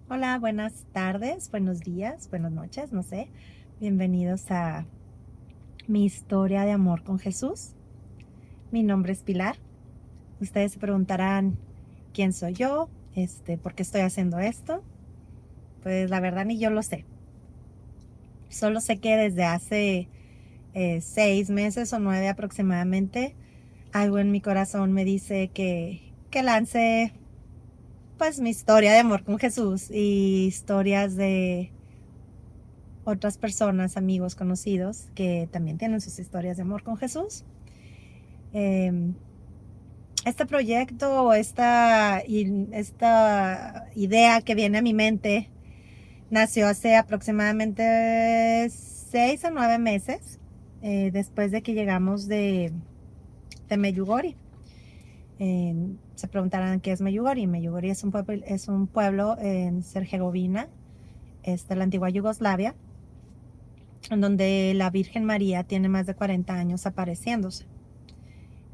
Hola, buenas tardes, buenos días, buenas noches, no sé. Bienvenidos a mi historia de amor con Jesús. Mi nombre es Pilar. Ustedes se preguntarán quién soy yo, por qué estoy haciendo esto. Pues la verdad ni yo lo sé. Solo sé que desde hace 6 meses o 9 aproximadamente, algo en mi corazón me dice que lance pues mi historia de amor con Jesús y historias de otras personas, amigos, conocidos, que también tienen sus historias de amor con Jesús. Eh, este proyecto o esta idea que viene a mi mente nació hace aproximadamente 6 o 9 meses, después de que llegamos de Meyugori. Se preguntarán qué es Meyugori. Meyugori es un pueblo en Herzegovina, la antigua Yugoslavia, en donde la Virgen María tiene más de 40 años apareciéndose.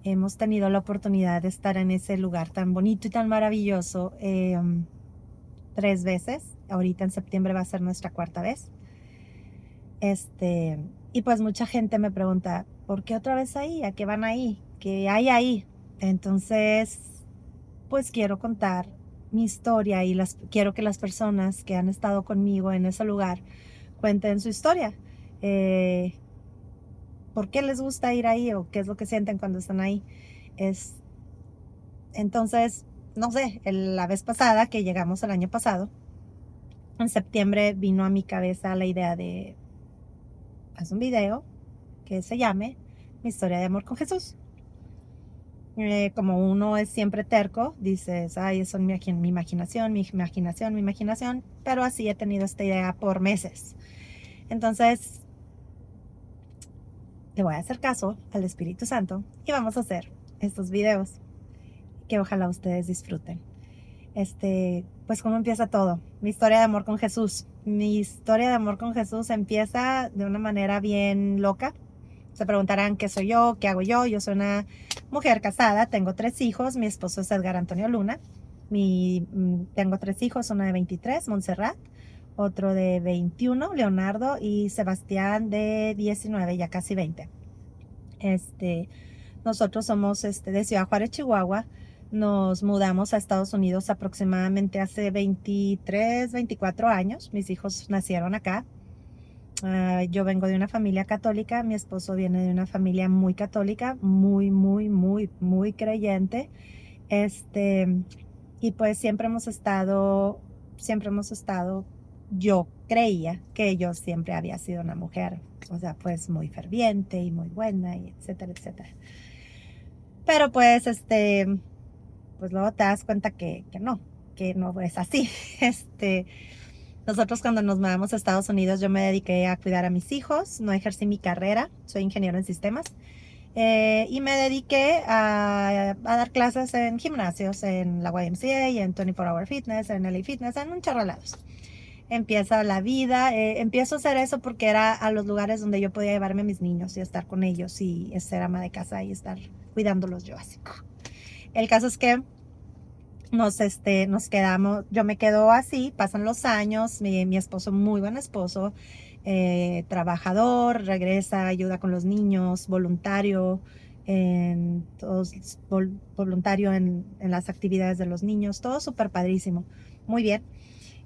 Hemos tenido la oportunidad de estar en ese lugar tan bonito y tan maravilloso 3 veces. Ahorita en septiembre va a ser nuestra cuarta vez. Y pues mucha gente me pregunta, ¿por qué otra vez ahí? ¿A qué van ahí? ¿Qué hay ahí? Entonces, pues quiero contar mi historia y quiero que las personas que han estado conmigo en ese lugar cuenten su historia. Eh, ¿Por qué les gusta ir ahí o qué es lo que sienten cuando están ahí? Es, entonces, no sé, la vez pasada que llegamos el año pasado, en septiembre vino a mi cabeza la idea de hacer un video que se llame Mi historia de amor con Jesús. Como uno es siempre terco, dices, ay, eso es mi imaginación, mi imaginación, mi imaginación, pero así he tenido esta idea por meses. Entonces, le voy a hacer caso al Espíritu Santo y vamos a hacer estos videos que ojalá ustedes disfruten. Pues cómo empieza todo. Mi historia de amor con Jesús. Mi historia de amor con Jesús empieza de una manera bien loca. Se preguntarán qué soy yo, qué hago yo. Yo soy una mujer casada, tengo 3 hijos. Mi esposo es Edgar Antonio Luna. Tengo 3 hijos, uno de 23, Montserrat, otro de 21, Leonardo, y Sebastián de 19, ya casi 20. Nosotros somos de Ciudad Juárez, Chihuahua. Nos mudamos a Estados Unidos aproximadamente hace 23, 24 años. Mis hijos nacieron acá. Yo vengo de una familia católica, mi esposo viene de una familia muy católica, muy, muy, muy, muy creyente. Este, y pues siempre hemos estado, yo creía que yo siempre había sido una mujer, o sea, pues muy ferviente y muy buena, y etcétera, etcétera. Pero pues, pues luego te das cuenta que no es así. Este, Nosotros cuando nos mudamos a Estados Unidos, yo me dediqué a cuidar a mis hijos, no ejercí mi carrera, soy ingeniero en sistemas, y me dediqué a dar clases en gimnasios, en la YMCA, en 24 Hour Fitness, en LA Fitness, en un chorro de lados. Empieza la vida, empiezo a hacer eso porque era a los lugares donde yo podía llevarme a mis niños y estar con ellos y ser ama de casa y estar cuidándolos yo así. El caso es que nos quedamos, yo me quedo así, pasan los años, mi esposo, muy buen esposo, trabajador, regresa, ayuda con los niños, voluntario, voluntario en las actividades de los niños, todo súper padrísimo, muy bien.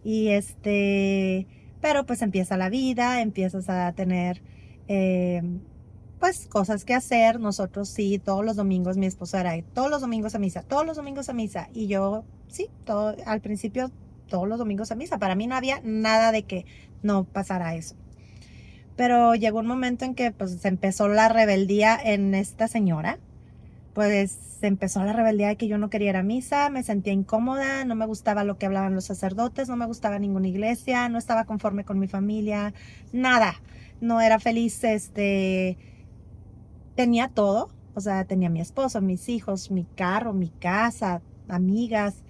Y pero pues empieza la vida, empiezas a tener eh, pues cosas que hacer. Nosotros sí, todos los domingos, mi esposo era todos los domingos a misa, todos los domingos a misa. Y yo sí, al principio todos los domingos a misa. Para mí no había nada de que no pasara eso. Pero llegó un momento en que pues se empezó la rebeldía en esta señora. Pues se empezó la rebeldía de que yo no quería ir a misa, me sentía incómoda, no me gustaba lo que hablaban los sacerdotes, no me gustaba ninguna iglesia, no estaba conforme con mi familia, nada, no era feliz. Tenía todo, o sea, tenía mi esposo, mis hijos, mi carro, mi casa, amigas,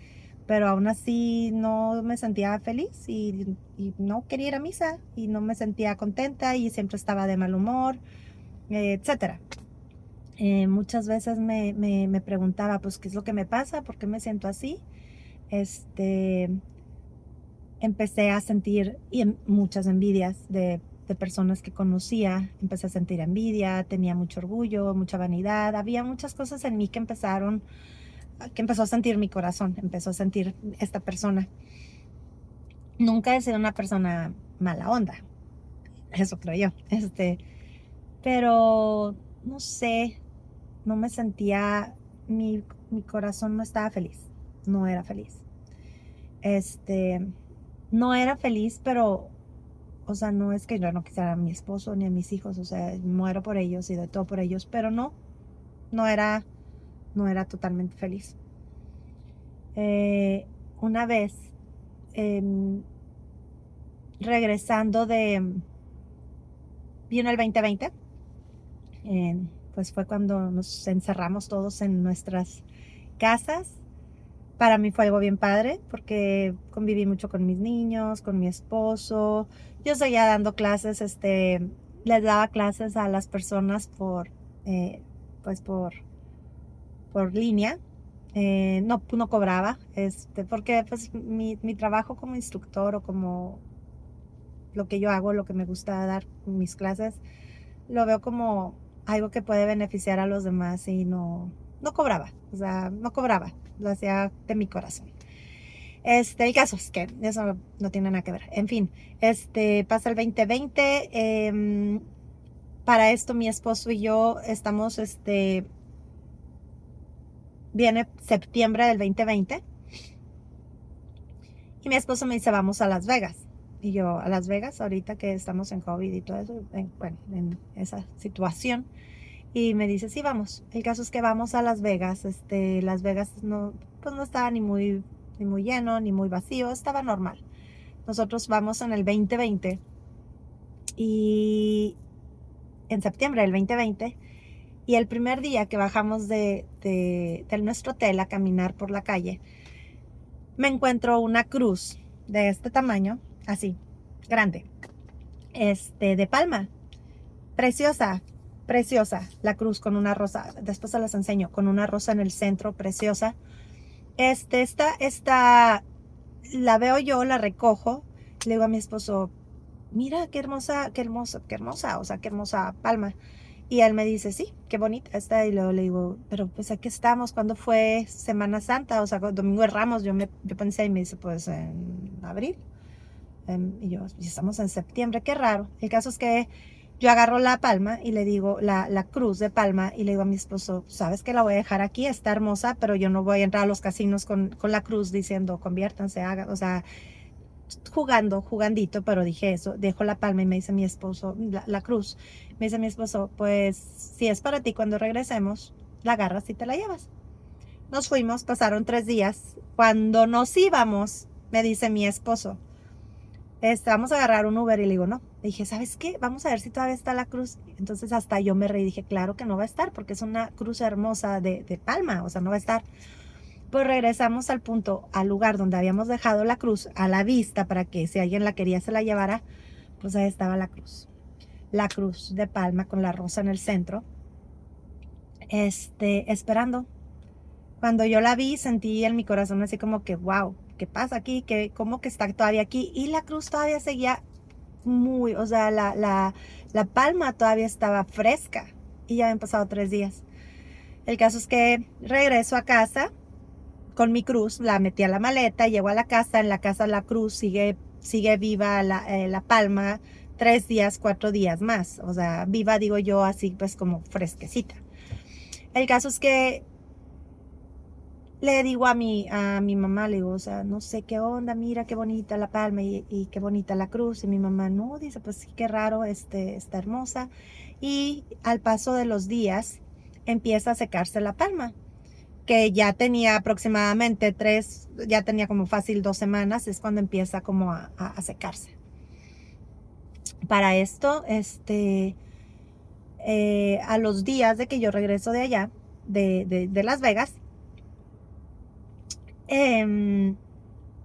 pero aún así no me sentía feliz y no quería ir a misa y no me sentía contenta y siempre estaba de mal humor, etcétera. Muchas veces me preguntaba, pues, ¿qué es lo que me pasa? ¿Por qué me siento así? Este, empecé a sentir muchas envidias de personas que conocía. Empecé a sentir envidia, tenía mucho orgullo, mucha vanidad. Había muchas cosas en mí que empezó a sentir mi corazón, empezó a sentir esta persona. Nunca he sido una persona mala onda, eso creo yo. Pero no sé, no me sentía, mi corazón no estaba feliz, no era feliz. No era feliz, pero, o sea, no es que yo no quisiera a mi esposo ni a mis hijos, o sea, muero por ellos y de todo por ellos, pero no era, no era totalmente feliz. Una vez, em, regresando vino el 2020, pues fue cuando nos encerramos todos en nuestras casas. Para mí fue algo bien padre porque conviví mucho con mis niños, con mi esposo. Yo seguía dando clases, les daba clases a las personas eh, pues por línea. No cobraba, porque pues mi trabajo como instructor o como lo que yo hago, lo que me gusta dar mis clases, lo veo como algo que puede beneficiar a los demás y no cobraba, o sea, no cobraba, lo hacía de mi corazón. El caso es que eso no tiene nada que ver. En fin, pasa el 2020. Para esto mi esposo y yo estamos, viene septiembre del 2020 y mi esposo me dice, vamos a Las Vegas. Y yo, a Las Vegas, ahorita que estamos en COVID y todo eso, bueno, en esa situación. Y me dice, sí, vamos. El caso es que vamos a Las Vegas. Las Vegas pues no estaba ni muy lleno, ni muy vacío, estaba normal. Nosotros vamos en el 2020 y en septiembre del 2020 y el primer día que bajamos de nuestro hotel a caminar por la calle, me encuentro una cruz de este tamaño, así, grande, de palma, preciosa, preciosa, la cruz con una rosa, después se las enseño, con una rosa en el centro, preciosa. Esta, la veo yo, la recojo, le digo a mi esposo, mira qué hermosa, qué hermosa, qué hermosa, o sea, qué hermosa palma. Y él me dice, sí, qué bonita está. Y luego le digo, pero pues aquí estamos, ¿cuándo fue Semana Santa? O sea, Domingo de Ramos. Yo pensé y me dice, pues en abril. Y yo, y estamos en septiembre, qué raro. El caso es que yo agarro la palma y le digo, la cruz de palma, y le digo a mi esposo, sabes que la voy a dejar aquí, está hermosa, pero yo no voy a entrar a los casinos con la cruz diciendo, conviértanse, hagan, o sea, jugandito, pero dije eso, dejo la palma y me dice mi esposo, la cruz, me dice mi esposo, pues si es para ti cuando regresemos, la agarras y te la llevas. Nos fuimos, pasaron 3 días. Cuando nos íbamos, me dice mi esposo, vamos a agarrar un Uber, y le digo, no. Le dije, ¿sabes qué? Vamos a ver si todavía está la cruz. Entonces hasta yo me reí, dije, claro que no va a estar, porque es una cruz hermosa de palma, o sea, no va a estar. Pues regresamos al lugar donde habíamos dejado la cruz, a la vista, para que si alguien la quería se la llevara. Pues ahí estaba la cruz. La cruz de palma con la rosa en el centro. Esperando. Cuando yo la vi, sentí en mi corazón así como que, wow, ¿qué pasa aquí? ¿Cómo que está todavía aquí? Y la cruz todavía seguía o sea, la palma todavía estaba fresca. Y ya habían pasado 3 días. El caso es que regreso a casa con mi cruz, la metí a la maleta, llego a la casa, en la casa la cruz sigue viva, la palma, 3 días, 4 días más, o sea, viva digo yo, así pues como fresquecita. El caso es que le digo a mi mamá, le digo, o sea, no sé qué onda, mira qué bonita la palma y qué bonita la cruz. Y mi mamá, no, dice, pues sí, qué raro, está hermosa. Y al paso de los días empieza a secarse la palma, que ya tenía aproximadamente ya tenía como fácil 2 semanas, es cuando empieza como a secarse. Para esto, a los días de que yo regreso de allá, de Las Vegas,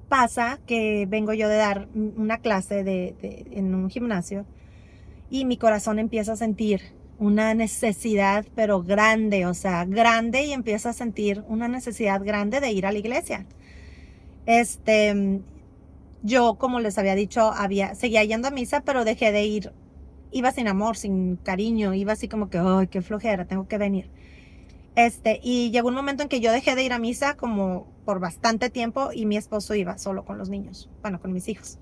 pasa que vengo yo de dar una clase en un gimnasio y mi corazón empieza a sentir una necesidad, pero grande, o sea, grande, y empieza a sentir una necesidad grande de ir a la iglesia. Yo, como les había dicho, seguía yendo a misa, pero dejé de ir. Iba sin amor, sin cariño, iba así como que, ay, qué flojera, tengo que venir. Y llegó un momento en que yo dejé de ir a misa como por bastante tiempo y mi esposo iba solo con los niños, bueno, con mis hijos.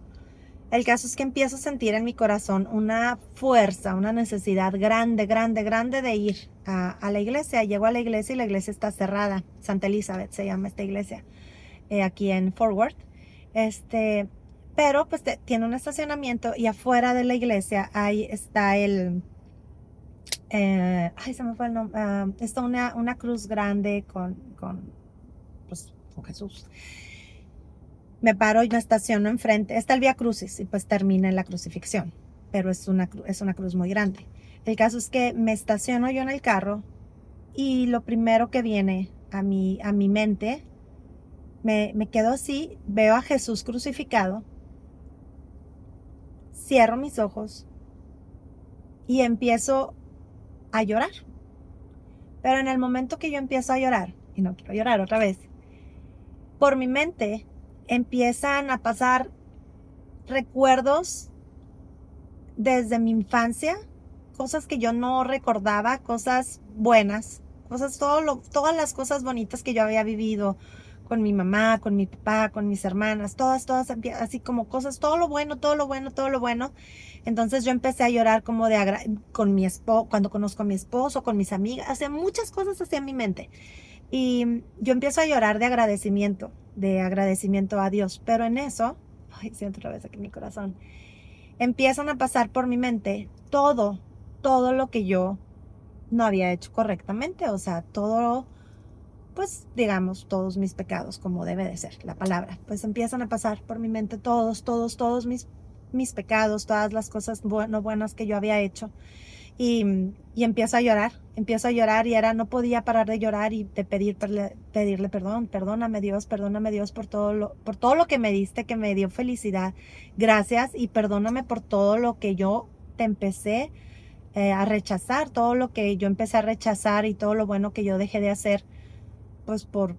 El caso es que empiezo a sentir en mi corazón una fuerza, una necesidad grande, grande, grande de ir a la iglesia. Llego a la iglesia y la iglesia está cerrada. Santa Elizabeth se llama esta iglesia, aquí en Fort Worth. Pero pues tiene un estacionamiento y afuera de la iglesia ahí está ay, se me fue el nombre. Está una cruz grande pues, con Jesús. Me paro y me estaciono enfrente. Está el Vía Crucis y pues termina en la crucifixión. Pero es una cruz muy grande. El caso es que me estaciono yo en el carro y lo primero que viene a mi mente, me quedo así, veo a Jesús crucificado, cierro mis ojos y empiezo a llorar. Pero en el momento que yo empiezo a llorar, y no quiero llorar otra vez, por mi mente empiezan a pasar recuerdos desde mi infancia, cosas que yo no recordaba, cosas buenas, todas las cosas bonitas que yo había vivido con mi mamá, con mi papá, con mis hermanas, todas, así como cosas, todo lo bueno, todo lo bueno, todo lo bueno. Entonces yo empecé a llorar como con mi esposo, cuando conozco a mi esposo, con mis amigas, hacía muchas cosas así en mi mente. Y yo empiezo a llorar de agradecimiento a Dios. Pero en eso, ay, siento otra vez aquí en mi corazón, empiezan a pasar por mi mente todo lo que yo no había hecho correctamente. O sea, todo, pues digamos, todos mis pecados, como debe de ser la palabra. Pues empiezan a pasar por mi mente todos mis pecados, todas las cosas no buenas que yo había hecho. Y empiezo a llorar y no podía parar de llorar y de pedirle perdón, perdóname Dios por todo lo que me diste, que me dio felicidad, gracias, y perdóname por todo lo que yo te empecé a rechazar, todo lo que yo empecé a rechazar y todo lo bueno que yo dejé de hacer, pues por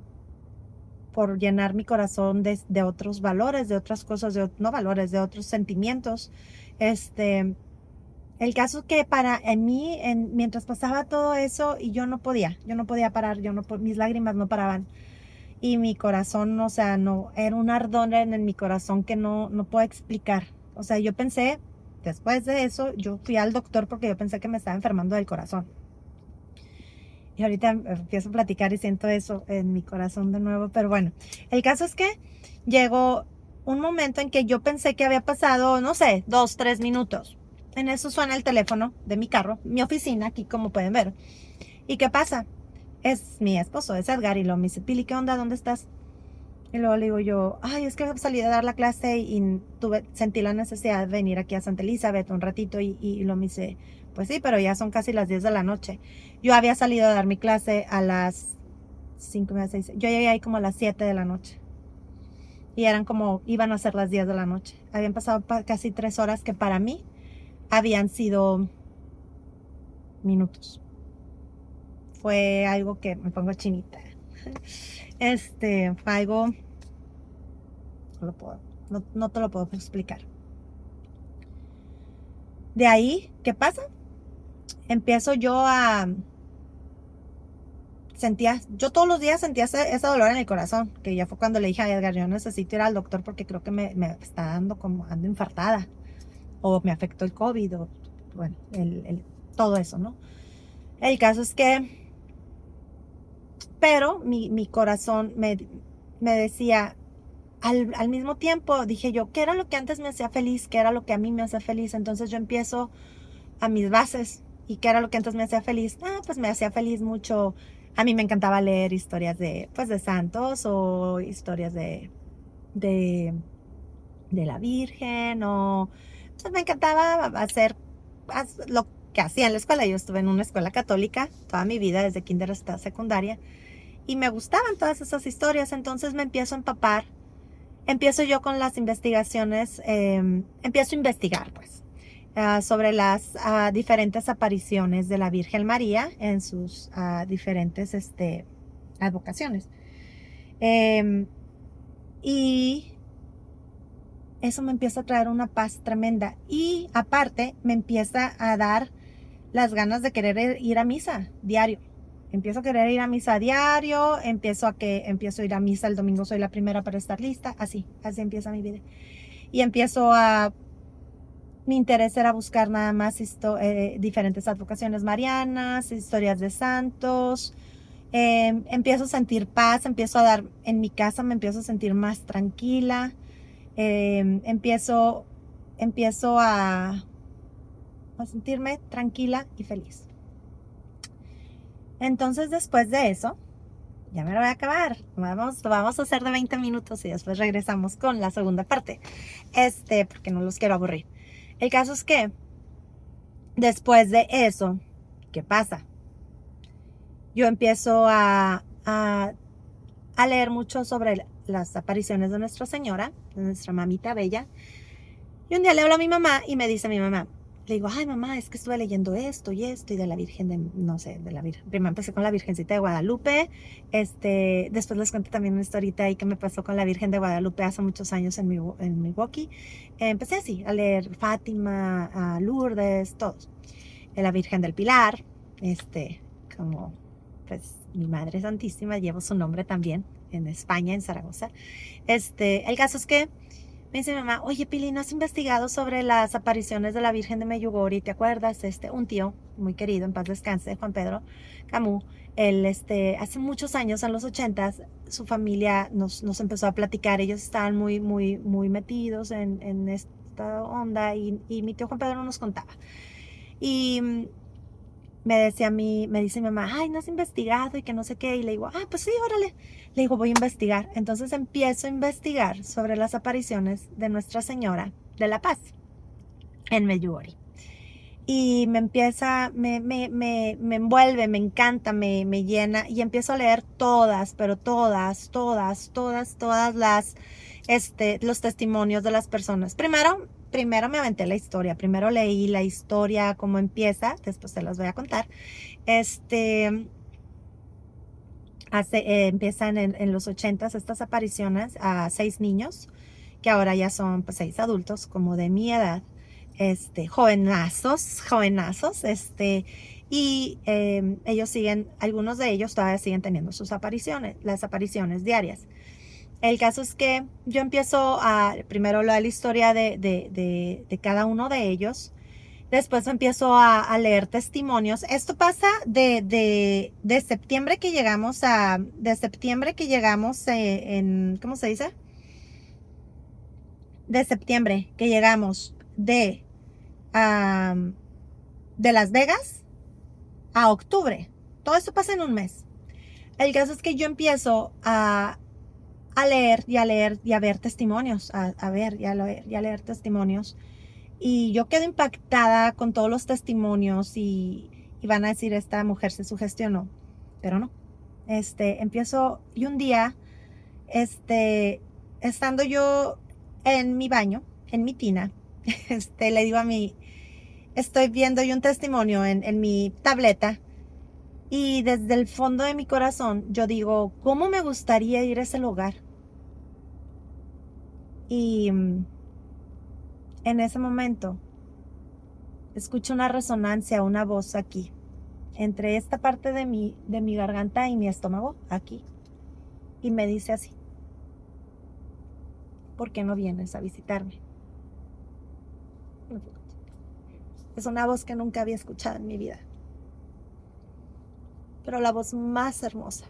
llenar mi corazón de otros valores, de otras cosas, no valores, de otros sentimientos. El caso es que en mí, mientras pasaba todo eso, y yo no podía parar, mis lágrimas no paraban. Y mi corazón, o sea, no, era un ardor en mi corazón que no puedo explicar. O sea, yo pensé, después de eso, yo fui al doctor porque yo pensé que me estaba enfermando del corazón. Y ahorita empiezo a platicar y siento eso en mi corazón de nuevo. Pero bueno, el caso es que llegó un momento en que yo pensé que había pasado, no sé, 2, 3 minutos. En eso suena el teléfono de mi carro, mi oficina, aquí como pueden ver. ¿Y qué pasa? Es mi esposo, es Edgar, y lo me dice, Pili, ¿qué onda? ¿Dónde estás? Y luego le digo yo, ay, es que salí a dar la clase y sentí la necesidad de venir aquí a Santa Elizabeth un ratito, y lo me dice, pues sí, pero ya son casi las 10 de la noche. Yo había salido a dar mi clase a las 5, 6, yo llegué ahí como a las 7 de la noche. Y iban a ser las 10 de la noche. Habían pasado casi 3 horas que para mí habían sido minutos. Fue algo que me pongo chinita. Fue algo, no te lo puedo explicar. De ahí, ¿qué pasa? Empiezo yo todos los días sentía ese dolor en el corazón, que ya fue cuando le dije a Edgar, yo necesito ir al doctor porque creo que me está dando ando infartada, o me afectó el COVID, o bueno, todo eso, ¿no? El caso es que, pero mi corazón me decía, al mismo tiempo, dije yo, ¿qué era lo que antes me hacía feliz? ¿Qué era lo que a mí me hacía feliz? Entonces yo empiezo a mis bases. ¿Y qué era lo que antes me hacía feliz? Pues me hacía feliz mucho. A mí me encantaba leer historias de santos, o historias de, de la Virgen, o pues me encantaba hacer lo que hacía en la escuela. Yo estuve en una escuela católica toda mi vida, desde kinder hasta secundaria, y me gustaban todas esas historias. Entonces me empiezo a empapar. Empiezo yo con las investigaciones, empiezo a investigar, pues, sobre las diferentes apariciones de la Virgen María en sus diferentes advocaciones. Y eso me empieza a traer una paz tremenda. Y aparte, me empieza a dar las ganas de querer ir a misa diario. Empiezo a querer ir a misa diario, empiezo a ir a misa el domingo, soy la primera para estar lista, así empieza mi vida. Y mi interés era buscar nada más diferentes advocaciones marianas, historias de santos. Empiezo a sentir paz, en mi casa me empiezo a sentir más tranquila. Empiezo a sentirme tranquila y feliz. Entonces, después de eso, ya me lo voy a acabar. Vamos a hacer de 20 minutos y después regresamos con la segunda parte. Porque no los quiero aburrir. El caso es que después de eso, ¿qué pasa? Yo empiezo a leer mucho sobre las apariciones de Nuestra Señora, de nuestra mamita bella. Y un día le hablo a mi mamá y me dice mi mamá, le digo, ay mamá, es que estuve leyendo esto y esto y de la Virgen de la Virgen. Primero empecé con la Virgencita de Guadalupe, después les cuento también una historita ahí que me pasó con la Virgen de Guadalupe hace muchos años en Milwaukee. Empecé así, a leer Fátima, a Lourdes, todos. La Virgen del Pilar, como pues mi Madre Santísima, llevo su nombre también en España, en Zaragoza. El caso es que me dice mi mamá, oye Pili, ¿no has investigado sobre las apariciones de la Virgen de Medjugorje? ¿Te acuerdas? Un tío muy querido, en paz descanse, Juan Pedro Camus, él, hace muchos años, en los 80s, su familia nos empezó a platicar, ellos estaban muy, muy, muy metidos en esta onda y mi tío Juan Pedro nos contaba. Y me dice mi mamá, ay, ¿no has investigado? Y que no sé qué. Y le digo, ah, pues sí, órale. Le digo, voy a investigar. Entonces empiezo a investigar sobre las apariciones de Nuestra Señora de la Paz en Medjugorje. Y me envuelve, me encanta, me llena. Y empiezo a leer todas, pero todas los testimonios de las personas. Primero me aventé la historia, primero leí la historia, cómo empieza, después se las voy a contar. Empiezan en los 80s estas apariciones a 6 niños, que ahora ya son pues 6 adultos, como de mi edad, jovenazos, y ellos algunos de ellos todavía siguen teniendo las apariciones diarias. El caso es que yo empiezo primero la historia de cada uno de ellos. Después empiezo a leer testimonios. Esto pasa de septiembre que llegamos ¿cómo se dice? De septiembre que llegamos de Las Vegas a octubre. Todo esto pasa en un mes. El caso es que yo empiezo a leer y a ver testimonios, a leer testimonios. Y yo quedo impactada con todos los testimonios y van a decir, esta mujer se sugestionó, pero no. Y un día, estando yo en mi baño, en mi tina, le digo estoy viendo yo un testimonio en mi tableta y desde el fondo de mi corazón yo digo, ¿cómo me gustaría ir a ese lugar? Y en ese momento escucho una resonancia, una voz aquí, entre esta parte de mi garganta y mi estómago, aquí, y me dice así, ¿por qué no vienes a visitarme? Es una voz que nunca había escuchado en mi vida, pero la voz más hermosa,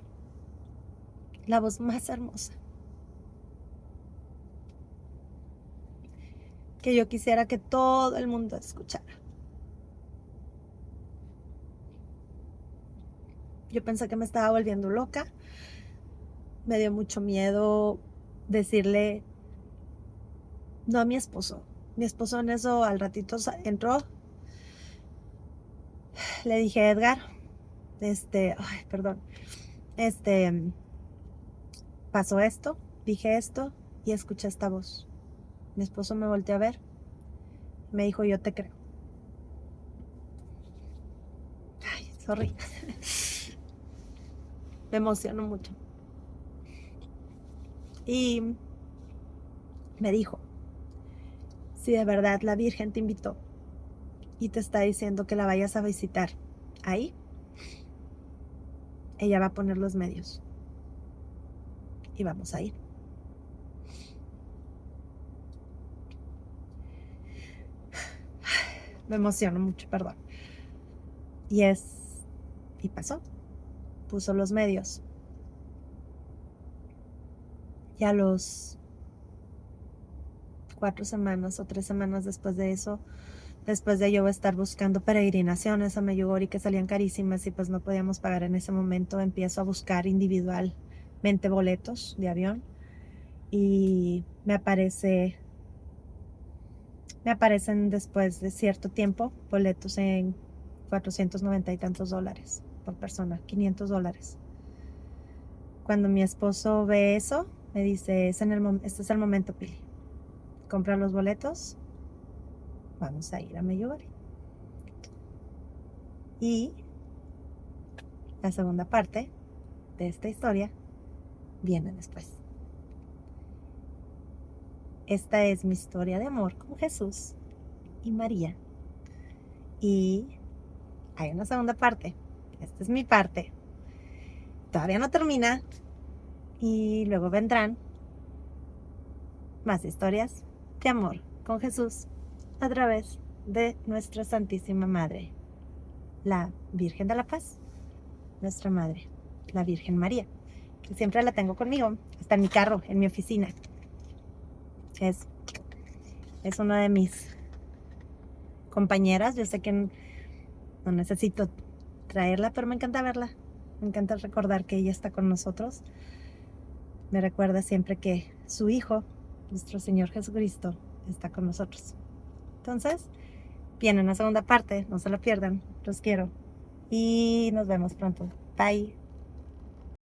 que yo quisiera que todo el mundo escuchara. Yo pensé que me estaba volviendo loca, me dio mucho miedo decirle no a mi esposo. Mi esposo en eso al ratito entró. Le dije, Edgar, ay, perdón, pasó esto, dije esto y escuché esta voz. Mi esposo me volteó a ver, me dijo, yo te creo. Ay, sorry. Me emociono mucho. Y me dijo, Si de verdad la Virgen te invitó y te está diciendo que la vayas a visitar ahí, ella va a poner los medios y vamos a ir. Me emociono mucho, perdón. Y pasó, puso los medios. Y a los 4 semanas o 3 semanas después de eso, después de yo estar buscando peregrinaciones a Medjugorje que salían carísimas y pues no podíamos pagar en ese momento, empiezo a buscar individualmente boletos de avión y me aparecen después de cierto tiempo boletos en 490 y tantos dólares por persona, $500. Cuando mi esposo ve eso, me dice, este es el momento, Pili. Compra los boletos, vamos a ir a Medjugorje. Y la segunda parte de esta historia viene después. Esta es mi historia de amor con Jesús y María. Y hay una segunda parte. Esta es mi parte. Todavía no termina. Y luego vendrán más historias de amor con Jesús a través de nuestra Santísima Madre, la Virgen de la Paz, nuestra Madre, la Virgen María, que siempre la tengo conmigo, está en mi carro, en mi oficina. Es una de mis compañeras. Yo sé que no necesito traerla, pero me encanta verla. Me encanta recordar que ella está con nosotros. Me recuerda siempre que su Hijo, nuestro Señor Jesucristo, está con nosotros. Entonces, viene una segunda parte, no se la pierdan. Los quiero. Y nos vemos pronto. Bye.